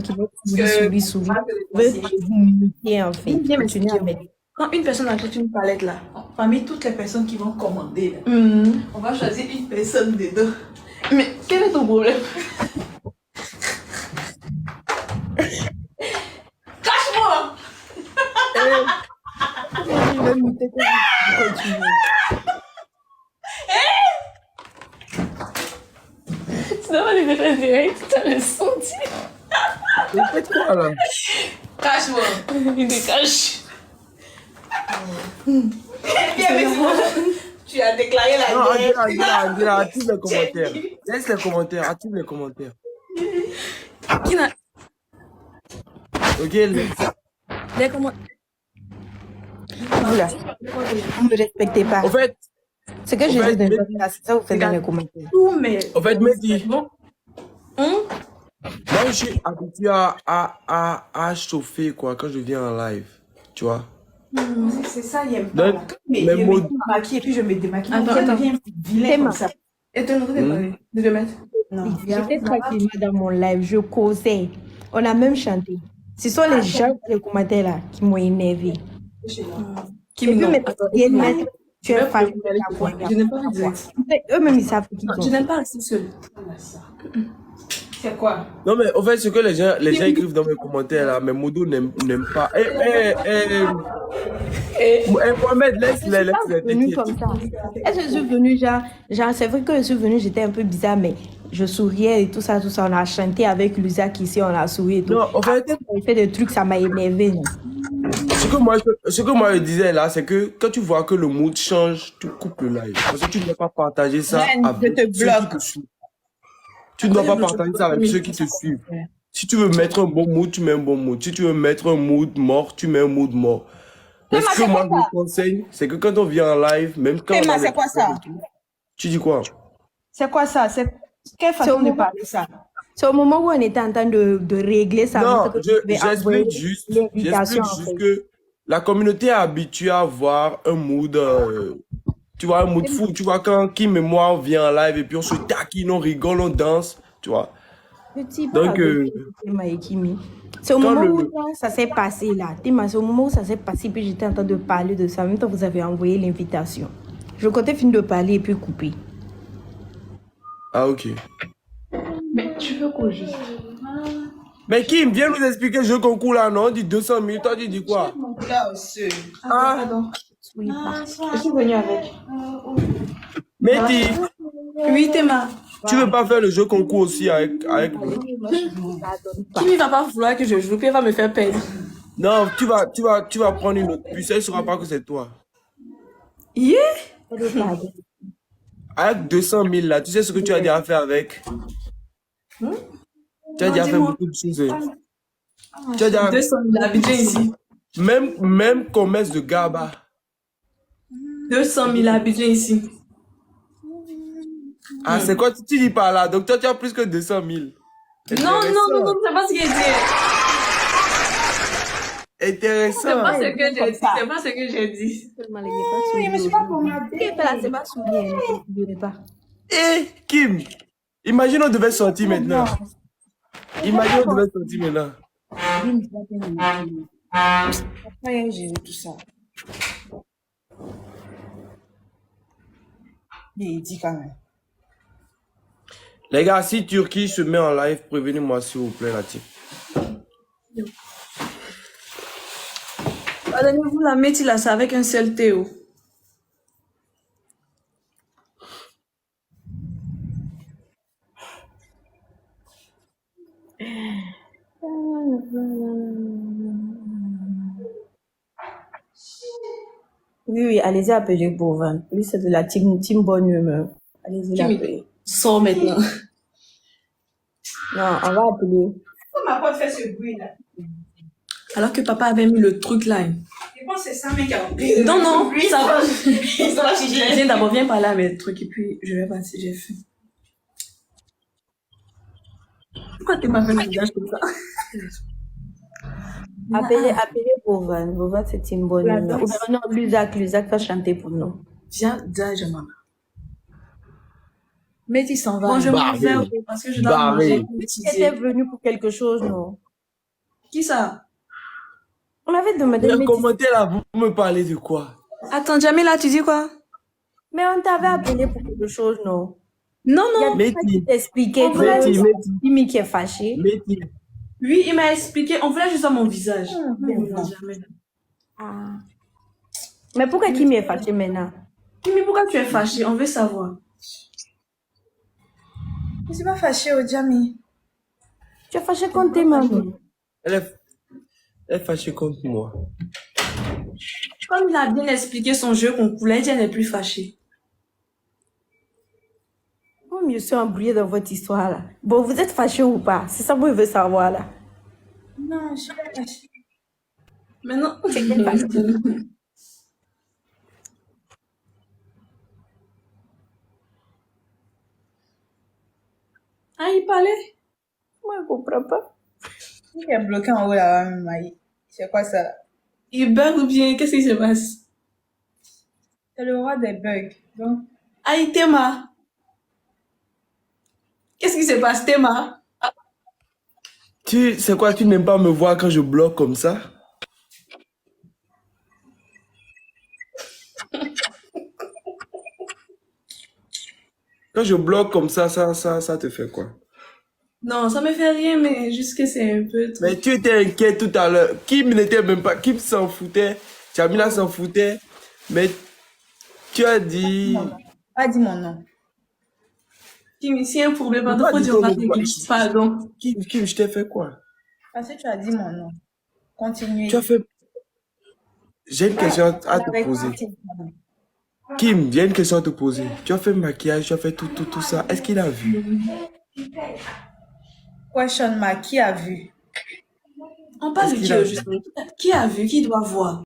qui veut Parce sourire, que veut t'imiter en fait. bien Continuer à m'expliquer. mettre. Quand une personne achète une palette là, parmi toutes les personnes qui vont commander, là, on va choisir une personne dedans. Mais quel est ton problème? Cache-moi! Je vais imiter que je continue. Tu dois pas les faire direct, tu as le senti. Vous faites quoi là? Cache-moi! Il te cache. Bien, mais tu as déclaré la Non, guerre. Angela, active les commentaires. Laisse les commentaires, active les commentaires. Qui n'a. Ok, laisse. Les comment. Vous là, vous ne me respectez pas. En fait, Ce que je dis de c'est ça vous faites dans les commentaires. Tout, mais. Mehdi, Bon. moi je suis habitué à chauffer quoi quand je viens en live. Tu vois? C'est ça, il aime pas. Donc, Mais mes je mots. me maquille et puis je me démaquille. Attends, Ça attends. devient vilain comme ça. Et tu n'aurais pas parlé de te mettre. Non. J'étais tranquillement dans mon live, je causais. On a même chanté. Ce sont les gens dans les commentaires là qui m'ont énervé. Qui Et puis non. maintenant, Attends, ils non. mettent, tu es fan. Je n'aime pas direct. Eux-mêmes, ils savent qui Je sont. n'aime pas rester seule. C'est quoi? Non, mais en fait, ce que les gens écrivent dans mes commentaires là, mes modos n'aiment pas. Mohamed, laisse-les Venue t'inquiète. comme ça. Est-ce que je suis venue, genre, c'est vrai que je suis venue, j'étais un peu bizarre, mais je souriais et tout ça, tout ça. On a chanté avec Lusac ici, on a souri et tout. Non, en fait, Après, quand il fait des trucs, ça m'a énervé. Non? ce que moi je disais là, c'est que quand tu vois que le mood change, tu coupes le live. Parce que tu ne dois pas partager ça avec ceux qui te suivent. Tu ne dois pas partager ça avec ceux qui te suivent. Si tu veux mettre un bon mood, tu mets un bon mood. Si tu veux mettre un mood mort, tu mets un mood mort. Mais ce que moi je te conseille, c'est que quand on vient en live, même quand on a c'est quoi ça? tu dis quoi? C'est quoi ça? C'est quelle façon de parler ça? C'est au moment où on était en train de régler ça. Non, que tu devais envoyer j'explique l'invitation, en juste fait. que la communauté est habituée à avoir un mood, tu vois, un mood fou. Tu vois, quand Kim et moi, on vient en live et puis on se taquine, on rigole, on danse, tu vois. Petit Donc, Théma et Kimi. C'est au quand moment le- où ça s'est passé là. Théma, c'est au moment où ça s'est passé, puis j'étais en train de parler de ça. En même temps, vous avez envoyé l'invitation. Je comptais finir de parler et puis couper. Ah, ok. Mais tu veux qu'on juste. Mais Kim, viens nous expliquer le jeu concours là, non? On dit 200 000, toi tu dis quoi? Là aussi. Ah, Pardon. Oui, Je suis venue avec. Mehdi, Oui, Théma. tu veux pas faire le jeu concours aussi avec nous? Qui ne va pas vouloir que je joue, puis elle va me faire perdre. Non, tu vas prendre une autre puce, elle ne saura pas que c'est toi. Yeah! Avec 200 000 là, tu sais ce que tu as déjà fait avec? Tu as déjà fait dis-moi. beaucoup de choses. Tu as déjà 200 000 habitants ici. même commerce de GABA. 200 000 habitants ici. Ah, c'est quoi tu dis par là? Donc toi, tu as plus que 200 000. Non, c'est pas ce que j'ai dit. Intéressant. C'est pas ce que j'ai dit. C'est pas ce que j'ai dit. Oui, mais c'est pas pour moi. C'est pas souvenir, ne t'oubliez pas. Eh, Kim, imagine on devait sortir maintenant. Imagine on devait sortir maintenant. Après, j'ai vu tout ça. Mais il dit quand même. Les gars, si Turquie se met en live, prévenez-moi s'il vous plaît, la team. Donnez-vous la métier là, c'est avec un seul Théo. Oui, allez-y appeler Bovan. Lui, c'est de la team bonne humeur. Allez-y l'appeler. Sors maintenant. Non, on va appeler. Pourquoi ma pote fait ce bruit là? Alors que papa avait mis le truc là. Je pense que c'est ça, mais qui a Non, non, ça va. Ça va, si Viens d'abord, viens parler avec le truc et puis je vais passer, j'ai fait. Pourquoi tu m'as fait le visage comme ça? Appelez Bovan. Bovan, c'est une bonne humeur. Ou bien non, Lusac va chanter pour nous. Viens, déjà, maman. Mais il s'en va. Bon, je m'en vais, parce que je dois manger. Tu étais venu pour quelque chose, non? Qui ça? On avait demandé. Le commentaire là, vous me parlez de quoi? Attends, Jamila, tu dis quoi? Mais on t'avait appelé pour quelque chose, non? Non, Il y a non. quelqu'un qui t'expliquait que Métis, c'est Kimi qui est fâché. Métis. Oui, il m'a expliqué. On voulait juste voir mon visage. Ah. Mais pourquoi Kimi est fâché maintenant? Kimi, pourquoi tu es fâchée? On veut savoir. Je ne suis pas fâchée, Ojami. Tu es fâché contre tes mamans. Elle est fâchée contre moi. Comme il a bien expliqué son jeu qu'on voulait dire, elle n'est plus fâchée. Moi, je suis embrouillée dans votre histoire là. Bon, vous êtes fâché ou pas? C'est ça que je veux savoir là. Non, je ne suis pas fâchée. Maintenant, C'est fâché. ah, il parlait. Moi, je ne comprends pas. Il est bloqué en haut là-bas, Maï. C'est quoi ça? Il bug ou bien, qu'est-ce qui se passe? C'est le roi des bugs. Donc, Ah, il Théma. Qu'est-ce qui se passe, Théma? C'est quoi, tu n'aimes pas me voir quand je bloque comme ça? Quand je bloque comme ça te fait quoi? Non, ça me fait rien, mais juste que c'est un peu trop. Mais tu étais inquiet tout à l'heure. Kim n'était même pas. Kim s'en foutait. Jamila s'en foutait. Mais tu as dit. pas dit mon nom. Kim, s'il y a un problème, Pourquoi pardon, faut dire, on va dis-toi régler. Pardon. Kim, je t'ai fait quoi? Parce que tu as dit mon nom. Continuez. Tu as fait. J'ai une question à te poser. Kim, j'ai une question à te poser. Tu as fait le maquillage, tu as fait tout ça. Est-ce qu'il a vu? Question mark, qui a vu? On parle de Est-ce qui, qu'il a- justement? Qui a vu? Qui doit voir?